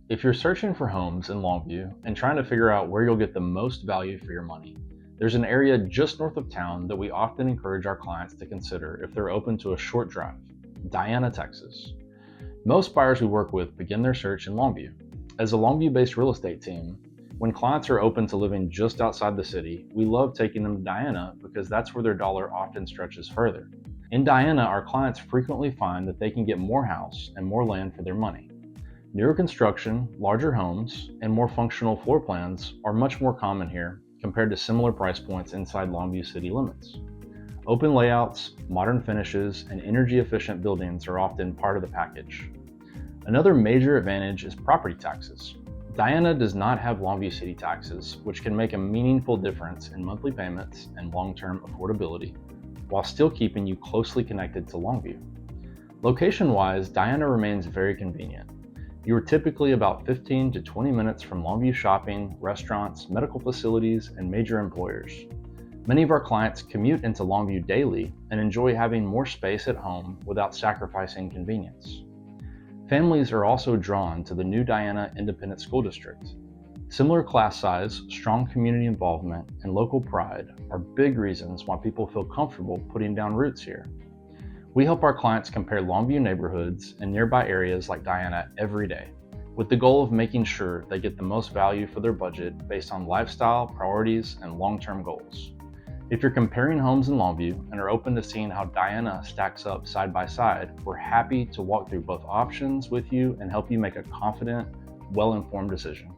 If you're searching for homes in Longview and trying to figure out where you'll get the most value for your money, there's an area just north of town that we often encourage our clients to consider if they're open to a short drive: Diana, Texas. Most buyers we work with begin their search in Longview. As a Longview-based real estate team, when clients are open to living just outside the city, we love taking them to Diana because that's where their dollar often stretches further. In Diana, our clients frequently find that they can get more house and more land for their money. Newer construction, larger homes, and more functional floor plans are much more common here compared to similar price points inside Longview city limits. Open layouts, modern finishes, and energy-efficient buildings are often part of the package. Another major advantage is property taxes. Diana does not have Longview city taxes, which can make a meaningful difference in monthly payments and long-term affordability, while still keeping you closely connected to Longview. Location-wise, Diana remains very convenient. You are typically about 15 to 20 minutes from Longview shopping, restaurants, medical facilities, and major employers. Many of our clients commute into Longview daily and enjoy having more space at home without sacrificing convenience. Families are also drawn to the new Diana Independent School District. Similar class size, strong community involvement, and local pride are big reasons why people feel comfortable putting down roots here. We help our clients compare Longview neighborhoods and nearby areas like Diana every day, with the goal of making sure they get the most value for their budget based on lifestyle, priorities, and long-term goals. If you're comparing homes in Longview and are open to seeing how Diana stacks up side by side, we're happy to walk through both options with you and help you make a confident, well-informed decision.